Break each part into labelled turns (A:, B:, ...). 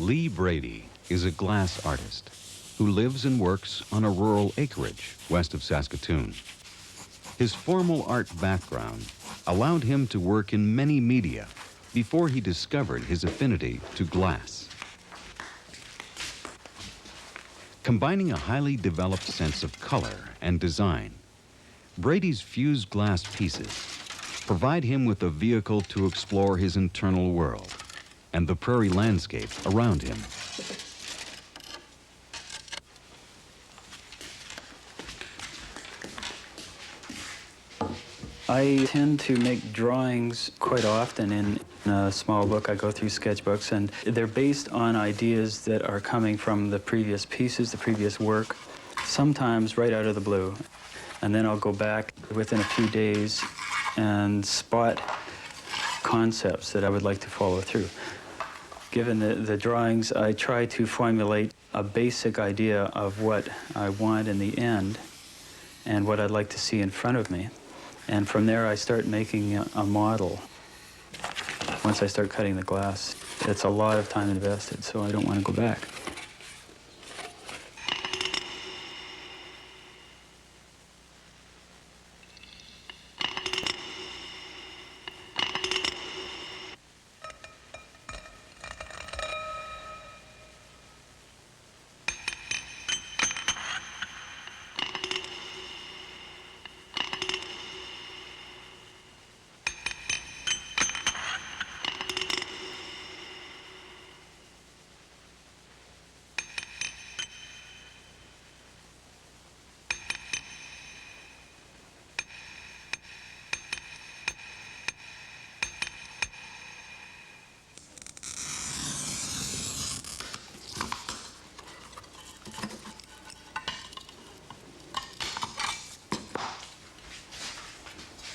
A: Lee Brady is a glass artist who lives and works on a rural acreage west of Saskatoon. His formal art background allowed him to work in many media before he discovered his affinity to glass. Combining a highly developed sense of color and design, Brady's fused glass pieces provide him with a vehicle to explore his internal world and the prairie landscape around him.
B: I tend to make drawings quite often in a small book. I go through sketchbooks, and they're based on ideas that are coming from the previous pieces, the previous work, sometimes right out of the blue. And then I'll go back within a few days and spot concepts that I would like to follow through. Given the drawings, I try to formulate a basic idea of what I want in the end and what I'd like to see in front of me. And from there, I start making a model. Once I start cutting the glass, it's a lot of time invested, so I don't want to go back.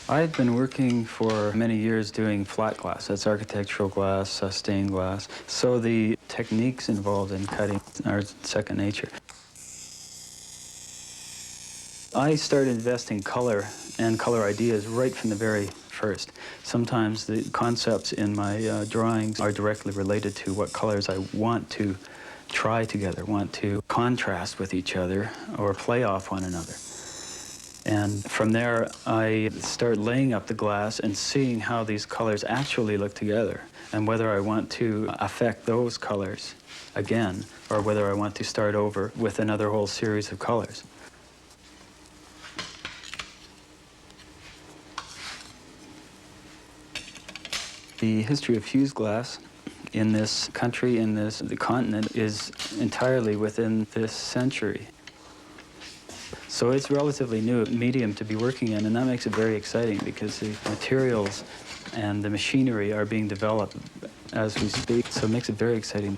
B: I've been working for many years doing flat glass. That's architectural glass, stained glass. So the techniques involved in cutting are second nature. I started investing color and color ideas right from the very first. Sometimes the concepts in my drawings are directly related to what colors I want to try together, want to contrast with each other or play off one another. And from there, I start laying up the glass and seeing how these colors actually look together and whether I want to affect those colors again or whether I want to start over with another whole series of colors. The history of fused glass in this country, in the continent, is entirely within this century. So it's a relatively new medium to be working in, and that makes it very exciting because the materials and the machinery are being developed as we speak, so it makes it very exciting.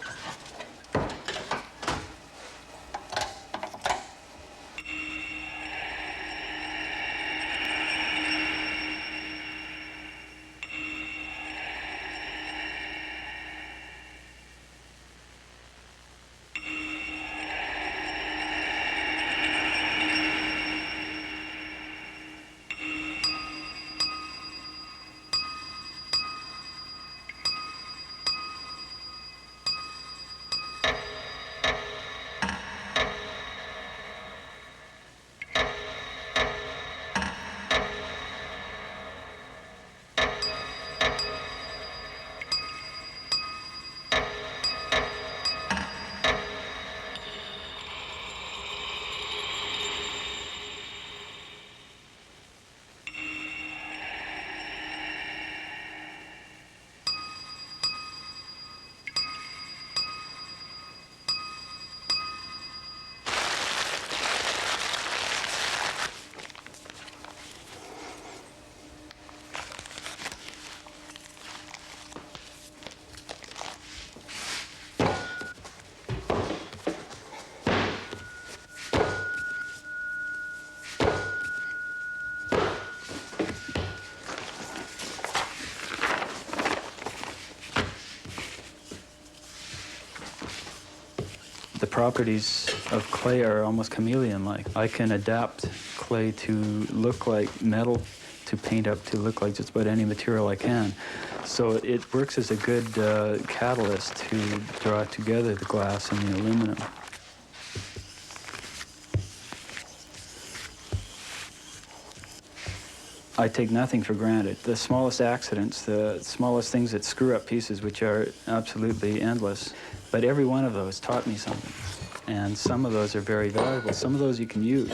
B: The properties of clay are almost chameleon-like. I can adapt clay to look like metal to paint up to look like just about any material I can. So it works as a good catalyst to draw together the glass and the aluminum. I take nothing for granted. The smallest accidents, the smallest things that screw up pieces, which are absolutely endless, but every one of those taught me something. And some of those are very valuable. Some of those you can use,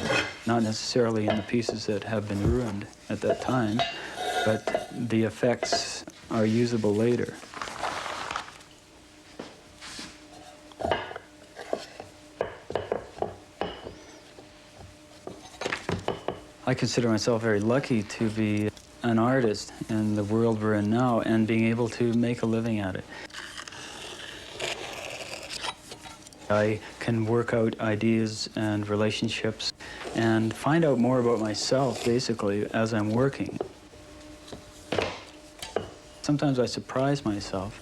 B: not necessarily in the pieces that have been ruined at that time, but the effects are usable later. I consider myself very lucky to be an artist in the world we're in now and being able to make a living at it. I can work out ideas and relationships and find out more about myself, basically, as I'm working. Sometimes I surprise myself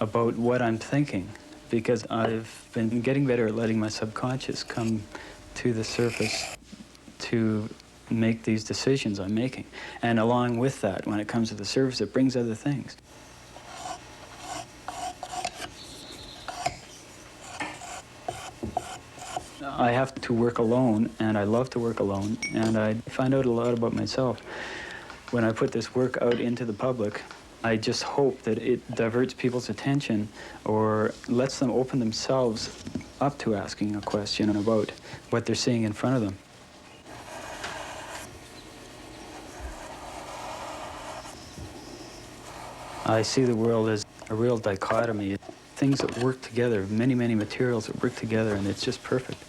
B: about what I'm thinking because I've been getting better at letting my subconscious come to the surface to make these decisions I'm making. And along with that, when it comes to the surface, it brings other things. I have to work alone, and I love to work alone, and I find out a lot about myself. When I put this work out into the public, I just hope that it diverts people's attention or lets them open themselves up to asking a question about what they're seeing in front of them. I see the world as a real dichotomy. Things that work together, many, many materials that work together, and it's just perfect.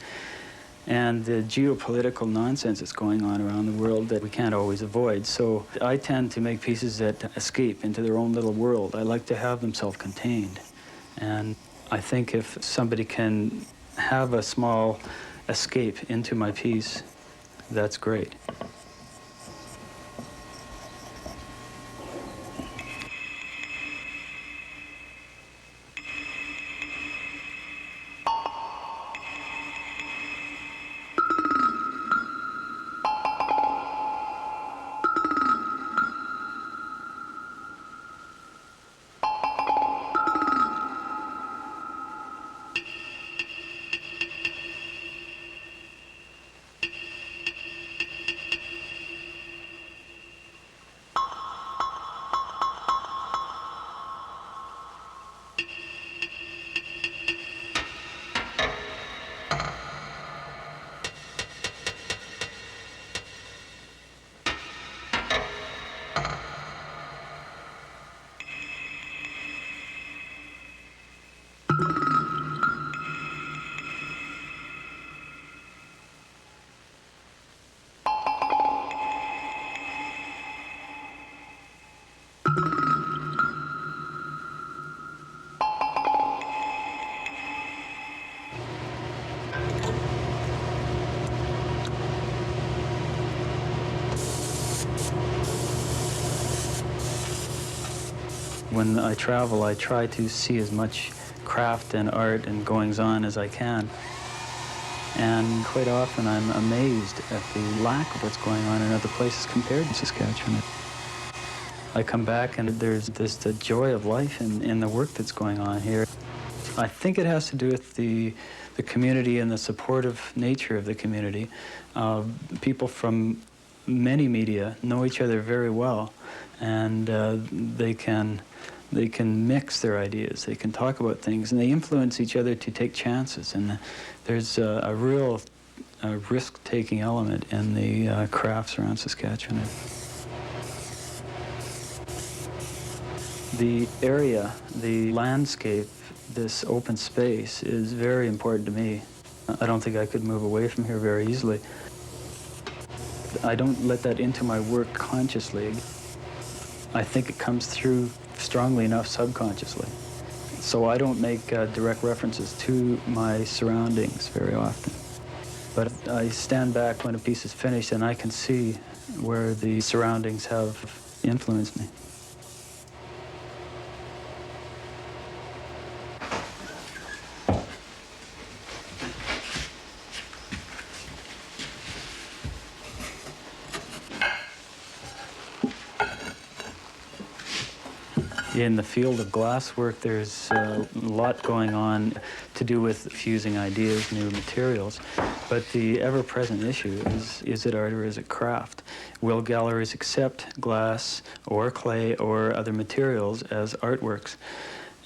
B: And the geopolitical nonsense that's going on around the world that we can't always avoid. So I tend to make pieces that escape into their own little world. I like to have them self-contained. And I think if somebody can have a small escape into my piece, that's great. When I travel, I try to see as much craft and art and goings-on as I can. And quite often I'm amazed at the lack of what's going on in other places compared to Saskatchewan. I come back and there's the joy of life in the work that's going on here. I think it has to do with the community and the supportive nature of the community. People from many media know each other very well, and they can mix their ideas, they can talk about things, and they influence each other to take chances. And there's a real risk-taking element in the crafts around Saskatchewan. The area, the landscape, this open space is very important to me. I don't think I could move away from here very easily. I don't let that into my work consciously. I think it comes through strongly enough subconsciously. So I don't make direct references to my surroundings very often. But I stand back when a piece is finished and I can see where the surroundings have influenced me. In the field of glasswork, there's a lot going on to do with fusing ideas, new materials. But the ever-present issue is it art or is it craft? Will galleries accept glass or clay or other materials as artworks?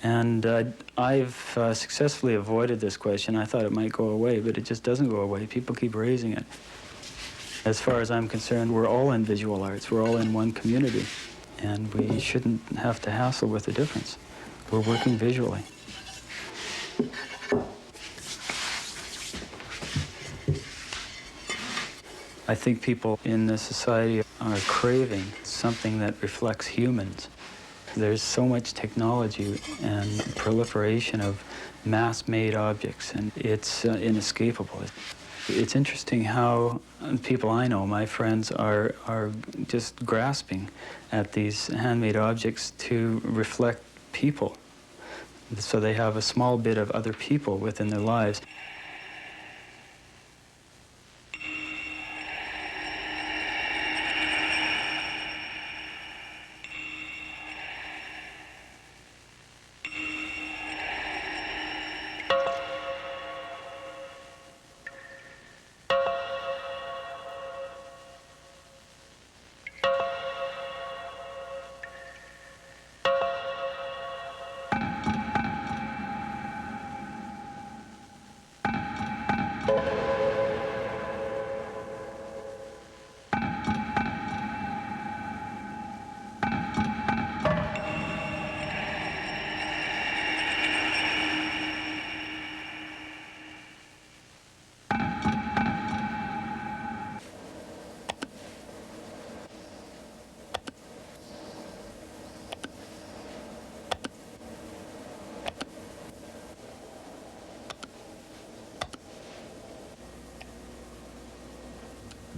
B: And I've successfully avoided this question. I thought it might go away, but it just doesn't go away. People keep raising it. As far as I'm concerned, we're all in visual arts. We're all in one community. And we shouldn't have to hassle with the difference. We're working visually. I think people in this society are craving something that reflects humans. There's so much technology and proliferation of mass-made objects, and it's inescapable. It's interesting how people I know, my friends, are just grasping at these handmade objects to reflect people. So they have a small bit of other people within their lives.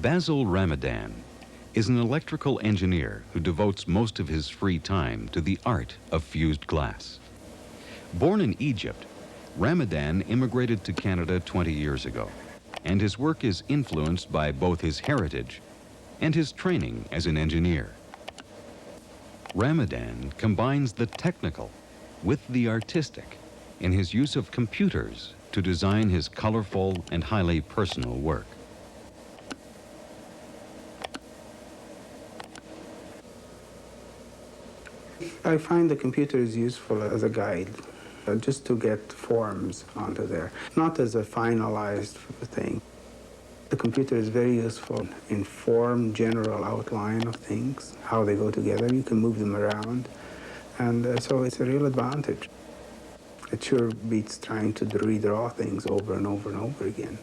A: Basil Ramadan is an electrical engineer who devotes most of his free time to the art of fused glass. Born in Egypt, Ramadan immigrated to Canada 20 years ago, and his work is influenced by both his heritage and his training as an engineer. Ramadan combines the technical with the artistic in his use of computers to design his colorful and highly personal work.
C: I find the computer is useful as a guide, just to get forms onto there, not as a finalized thing. The computer is very useful in form, general outline of things, how they go together. You can move them around, and so it's a real advantage. It sure beats trying to redraw things over and over and over again.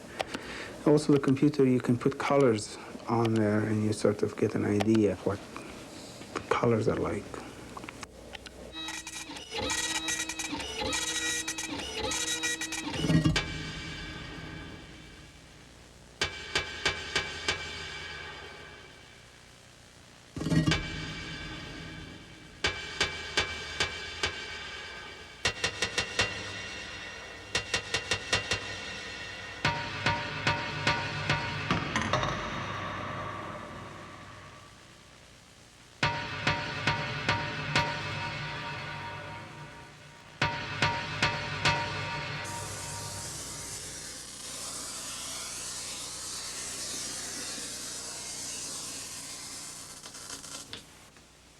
C: Also, the computer, you can put colors on there, and you sort of get an idea of what the colors are like.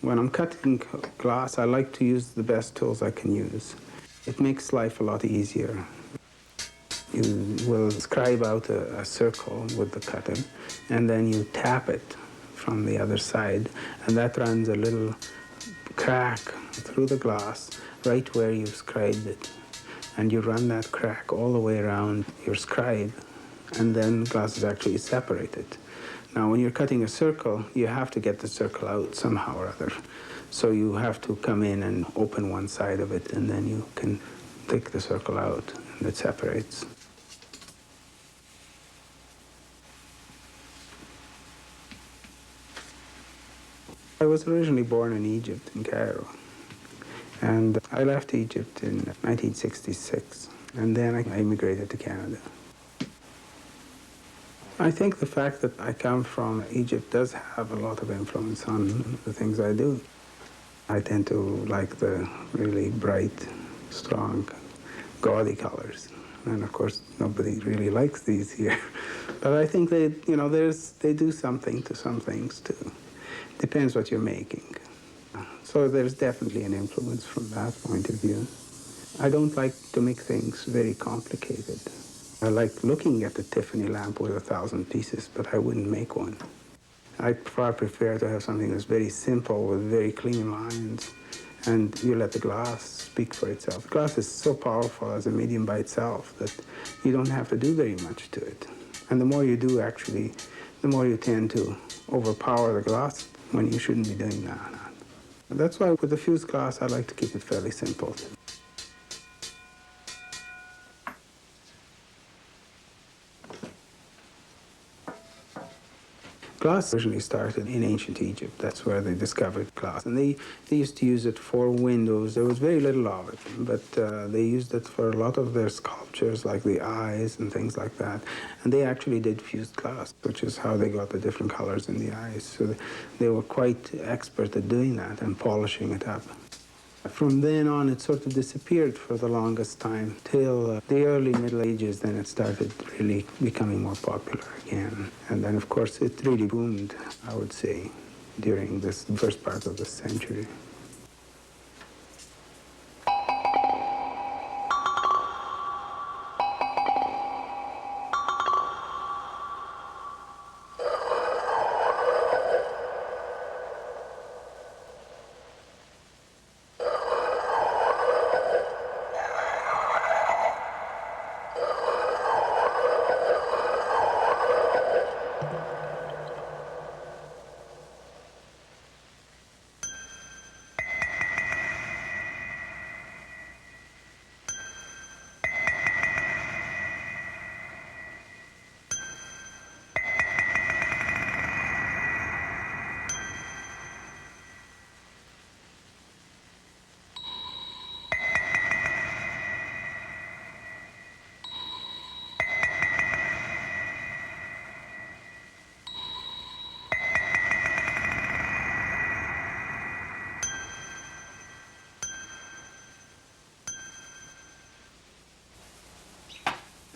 C: When I'm cutting glass, I like to use the best tools I can use. It makes life a lot easier. You will scribe out a circle with the cutter, and then you tap it from the other side, and that runs a little crack through the glass right where you've scribed it. And you run that crack all the way around your scribe, and then glass is actually separated. Now, when you're cutting a circle, you have to get the circle out somehow or other. So you have to come in and open one side of it, and then you can take the circle out, and it separates. I was originally born in Egypt, in Cairo. And I left Egypt in 1966, and then I immigrated to Canada. I think the fact that I come from Egypt does have a lot of influence on the things I do. I tend to like the really bright, strong, gaudy colors. And of course, nobody really likes these here. But I think they do something to some things too. Depends what you're making. So there's definitely an influence from that point of view. I don't like to make things very complicated. I like looking at the Tiffany lamp with 1,000 pieces, but I wouldn't make one. I far prefer to have something that's very simple with very clean lines, and you let the glass speak for itself. Glass is so powerful as a medium by itself that you don't have to do very much to it. And the more you do, actually, the more you tend to overpower the glass when you shouldn't be doing that. And that's why with the fused glass, I like to keep it fairly simple. Glass originally started in ancient Egypt. That's where they discovered glass. And they used to use it for windows. There was very little of it, but they used it for a lot of their sculptures, like the eyes and things like that. And they actually did fused glass, which is how they got the different colors in the eyes. So they were quite expert at doing that and polishing it up. From then on, it sort of disappeared for the longest time, till the early Middle Ages. Then it started really becoming more popular again. And then, of course, it really boomed, I would say, during this first part of the century.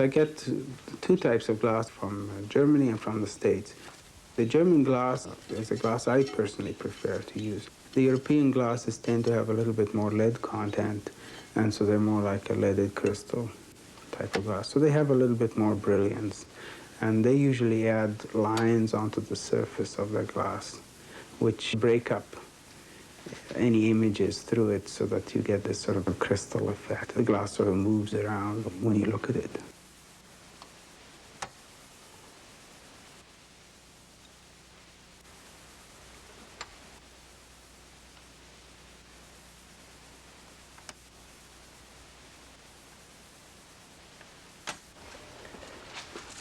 C: I get two types of glass from Germany and from the States. The German glass is a glass I personally prefer to use. The European glasses tend to have a little bit more lead content, and so they're more like a leaded crystal type of glass. So they have a little bit more brilliance, and they usually add lines onto the surface of their glass, which break up any images through it so that you get this sort of a crystal effect. The glass sort of moves around when you look at it.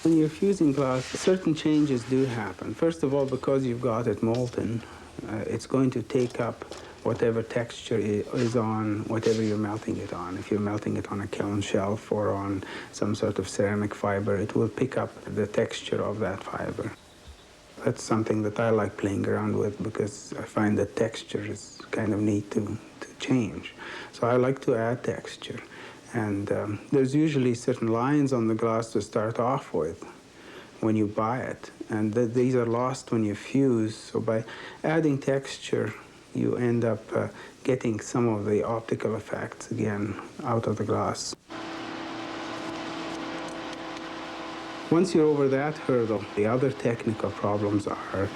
C: When you're fusing glass, certain changes do happen. First of all, because you've got it molten, it's going to take up whatever texture is on whatever you're melting it on. If you're melting it on a kiln shelf or on some sort of ceramic fiber, it will pick up the texture of that fiber. That's something that I like playing around with because I find that texture is kind of neat to change. So I like to add texture. And there's usually certain lines on the glass to start off with when you buy it. And these are lost when you fuse. So by adding texture, you end up getting some of the optical effects again out of the glass. Once you're over that hurdle, the other technical problems are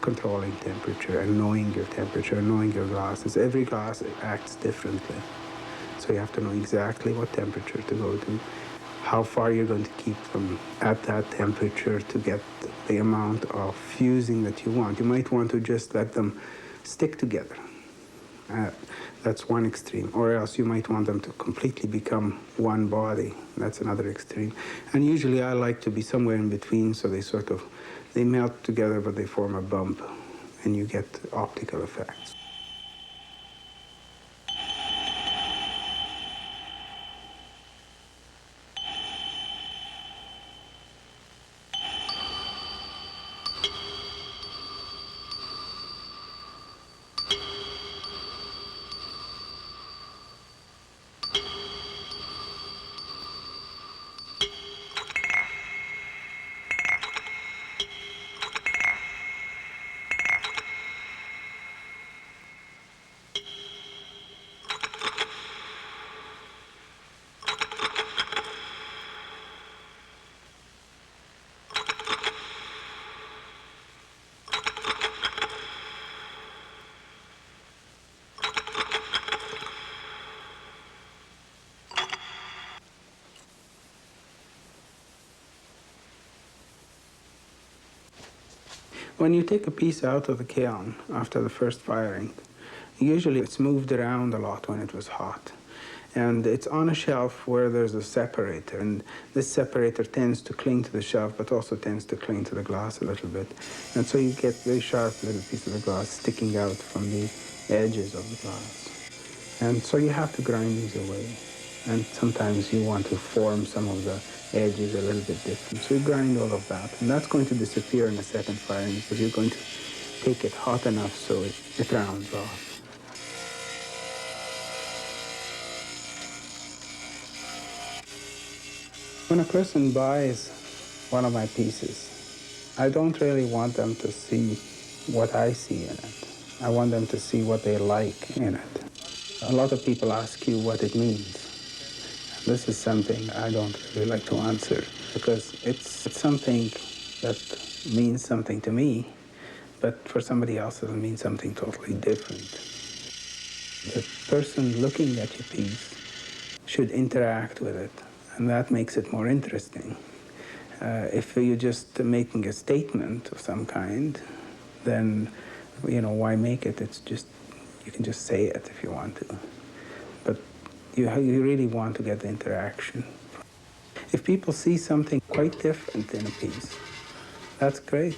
C: controlling temperature and knowing your temperature, knowing your glasses. Every glass acts differently. So you have to know exactly what temperature to go to, how far you're going to keep them at that temperature to get the amount of fusing that you want. You might want to just let them stick together. That's one extreme. Or else you might want them to completely become one body. That's another extreme. And usually I like to be somewhere in between, so they melt together, but they form a bump, and you get optical effects. When you take a piece out of the kiln after the first firing, usually it's moved around a lot when it was hot. And it's on a shelf where there's a separator, and this separator tends to cling to the shelf, but also tends to cling to the glass a little bit. And so you get very sharp little piece of the glass sticking out from the edges of the glass. And so you have to grind these away. And sometimes you want to form some of the edges a little bit different. So you grind all of that, and that's going to disappear in the second firing because you're going to take it hot enough so it rounds off. When a person buys one of my pieces, I don't really want them to see what I see in it. I want them to see what they like in it. A lot of people ask you what it means. This is something I don't really like to answer because it's something that means something to me, but for somebody else it'll mean something totally different. The person looking at your piece should interact with it, and that makes it more interesting. If you're just making a statement of some kind, then, why make it? It's just, you can just say it if you want to. But you really want to get the interaction. If people see something quite different in a piece, that's great.